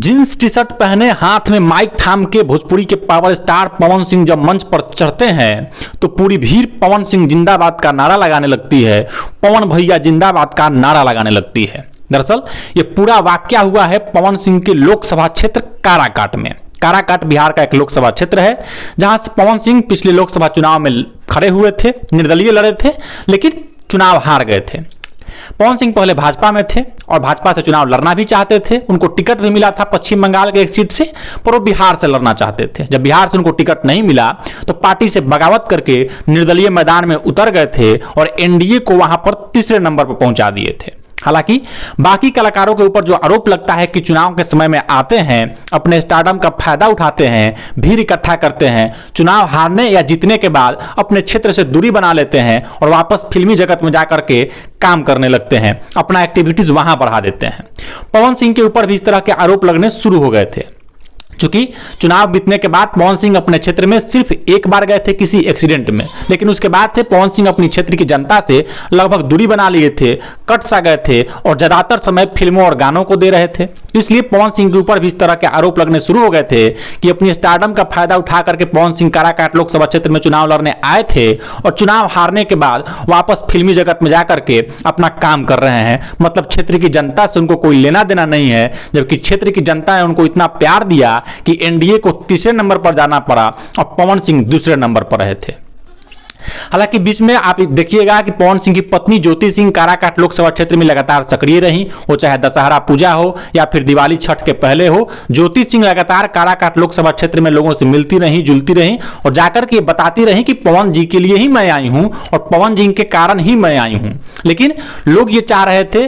Jeans T shirt पहने हाथ में माइक थाम के भोजपुरी के पावर स्टार पवन सिंह जब मंच पर चढ़ते हैं तो पूरी भीड़ पवन सिंह जिंदाबाद का नारा लगाने लगती है, पवन भैया जिंदाबाद का नारा लगाने लगती है। दरअसल ये पूरा वाकया हुआ है पवन सिंह के लोकसभा क्षेत्र काराकाट में। काराकाट बिहार का एक लोकसभा क्षेत्र है जहां से पवन सिंह पिछले लोकसभा चुनाव में खड़े हुए थे, निर्दलीय लड़े थे, लेकिन चुनाव हार गए थे। पवन सिंह पहले भाजपा में थे और भाजपा से चुनाव लड़ना भी चाहते थे। उनको टिकट भी मिला था पश्चिम बंगाल के एक सीट से, पर वो बिहार से लड़ना चाहते थे। जब बिहार से उनको टिकट नहीं मिला तो पार्टी से बगावत करके निर्दलीय मैदान में उतर गए थे और एनडीए को वहां पर तीसरे नंबर पर पहुंचा दिए थे। हालांकि बाकी कलाकारों के ऊपर जो आरोप लगता है कि चुनाव के समय में आते हैं, अपने स्टारडम का फायदा उठाते हैं, भीड़ इकट्ठा करते हैं, चुनाव हारने या जीतने के बाद अपने क्षेत्र से दूरी बना लेते हैं और वापस फिल्मी जगत में जाकर के काम करने लगते हैं, अपना एक्टिविटीज वहां बढ़ा देते हैं। पवन सिंह के ऊपर भी इस तरह के आरोप लगने शुरू हो गए थे। चूंकि चुनाव बीतने के बाद पवन सिंह अपने क्षेत्र में सिर्फ एक बार गए थे किसी एक्सीडेंट में, लेकिन उसके बाद से पवन सिंह अपनी क्षेत्र की जनता से लगभग दूरी बना लिए थे, कट सा गए थे और ज्यादातर समय फिल्मों और गानों को दे रहे थे। इसलिए पवन सिंह के ऊपर भी इस तरह के आरोप लगने शुरू हो गए थे कि अपनी स्टारडम का फायदा उठा करके पवन सिंह काराकाट लोकसभा क्षेत्र में चुनाव लड़ने आए थे और चुनाव हारने के बाद वापस फिल्मी जगत में जाकर के अपना काम कर रहे हैं। मतलब क्षेत्र की जनता से उनको कोई लेना देना नहीं है, जबकि क्षेत्र की जनता ने उनको इतना प्यार दिया कि एनडीए को तीसरे नंबर पर जाना पड़ा और पवन सिंह दूसरे नंबर पर रहे थे। हालांकि बीच में आप देखिएगा कि पवन सिंह की पत्नी ज्योति सिंह काराकाट लोकसभा क्षेत्र में लगातार सक्रिय रही, वो चाहे दशहरा पूजा हो या फिर दिवाली छठ के पहले हो। ज्योति सिंह लगातार काराकाट लोकसभा क्षेत्र में लोगों से मिलती रही, जुलती रही और जाकर के बताती रही कि पवन जी के लिए ही मैं आई हूं और पवन जी के कारण ही मैं आई हूं। लेकिन लोग ये चाह रहे थे,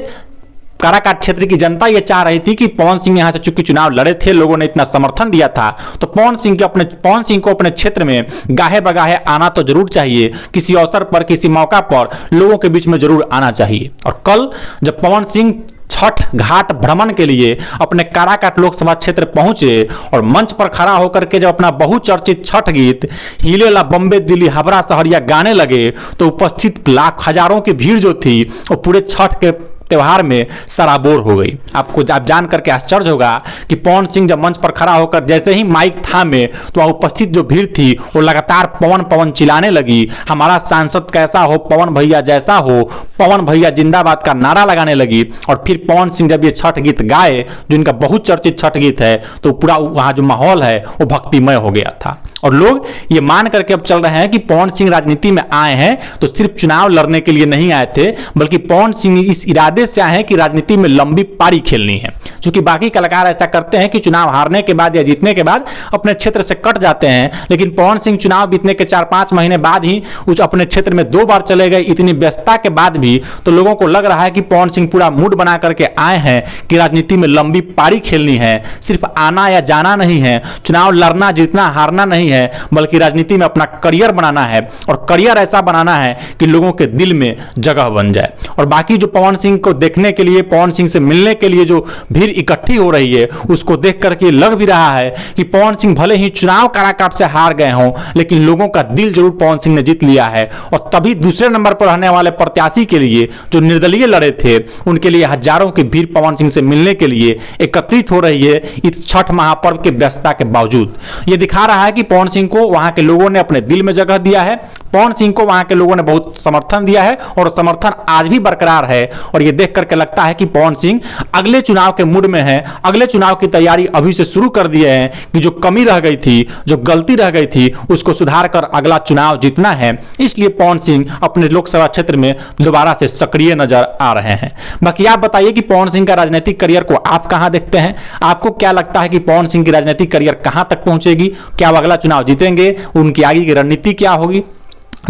काराकाट क्षेत्र की जनता ये चाह रही थी कि पवन सिंह यहां से चूंकि चुनाव लड़े थे, लोगों ने इतना समर्थन दिया था, तो पवन सिंह को अपने क्षेत्र में गाहे बगाहे आना तो जरूर चाहिए। किसी अवसर पर, किसी मौका पर लोगों के बीच में जरूर आना चाहिए। और कल जब पवन सिंह छठ घाट भ्रमण के लिए अपने काराकाट लोकसभा क्षेत्र पहुंचे और मंच पर खड़ा होकर के जब अपना बहुचर्चित छठ गीत हिलेला बम्बे दिल्ली हबरा सहरिया गाने लगे तो उपस्थित लाख हजारों की भीड़ जो थी वो पूरे छठ के त्योहार में सराबोर हो गई। आप जान करके आश्चर्य होगा कि पवन सिंह जब मंच पर खड़ा होकर जैसे ही माइक थामे तो वहां उपस्थित जो भीड़ थी वो लगातार पवन पवन चिल्लाने लगी। हमारा सांसद कैसा हो, पवन भैया जैसा हो, पवन भैया जिंदाबाद का नारा लगाने लगी। और फिर पवन सिंह जब ये छठ गीत गाए, जो इनका बहुत चर्चित छठ गीत है, तो पूरा वहां जो माहौल है वो भक्तिमय हो गया था। और लोग ये मान करके अब चल रहे हैं कि पवन सिंह राजनीति में आए हैं तो सिर्फ चुनाव लड़ने के लिए नहीं आए थे, बल्कि पवन सिंह इस इरादे से आए हैं कि राजनीति में लंबी पारी खेलनी है। क्योंकि बाकी कलाकार ऐसा करते हैं कि चुनाव हारने के बाद या जीतने के बाद अपने क्षेत्र से कट जाते हैं, लेकिन पवन सिंह चुनाव बीतने के 4-5 महीने बाद ही उस अपने क्षेत्र में 2 बार चले गए। इतनी व्यस्तता के बाद भी तो लोगों को लग रहा है कि पवन सिंह पूरा मूड बना करके आए हैं कि राजनीति में लंबी पारी खेलनी है, सिर्फ आना या जाना नहीं है, चुनाव लड़ना जीतना हारना नहीं है, बल्कि राजनीति में अपना करियर बनाना है। और करियर ऐसा बनाना है कि लोगों के दिल में जगह बन जाए। और बाकी जो पवन सिंह को देखने के लिए, पवन सिंह से मिलने के लिए जो भीड़ इकट्ठी हो रही है, उसको देख करके लग भी रहा है कि पवन सिंह भले ही चुनाव काराकाट से हार गए हों, लेकिन लोगों का दिल जरूर पवन सिंह ने जीत लिया है। और तभी दूसरे नंबर पर रहने वाले प्रत्याशी के लिए जो निर्दलीय लड़े थे, उनके लिए हजारों की भीड़ पवन सिंह से मिलने के लिए एकत्रित हो रही है इस छठ महापर्व के व्यस्तता के बावजूद। यह दिखा रहा है कि पवन सिंह को वहां के लोगों ने अपने दिल में जगह दिया है, पवन सिंह को वहां के लोगों ने बहुत समर्थन दिया है और समर्थन आज भी बरकरार है। और यह देख करके लगता है कि पवन सिंह अगले चुनाव के मूड में है, अगले चुनाव की तैयारी अभी से शुरू कर दिए हैं कि जो कमी रह गई थी, जो गलती रह गई थी, उसको सुधार कर अगला चुनाव जीतना है। इसलिए पवन सिंह अपने लोकसभा क्षेत्र में दोबारा से सक्रिय नजर आ रहे हैं। बाकी आप बताइए कि पवन सिंह का राजनीतिक करियर को आप कहां देखते हैं? आपको क्या लगता है कि पवन सिंह की राजनीतिक करियर कहां तक पहुंचेगी? क्या वो अगला चुनाव जीतेंगे? उनकी आगे की रणनीति क्या होगी?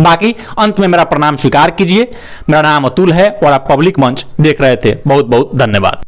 बाकी अंत में मेरा प्रणाम स्वीकार कीजिए। मेरा नाम अतुल है और आप पब्लिक मंच देख रहे थे। बहुत बहुत धन्यवाद।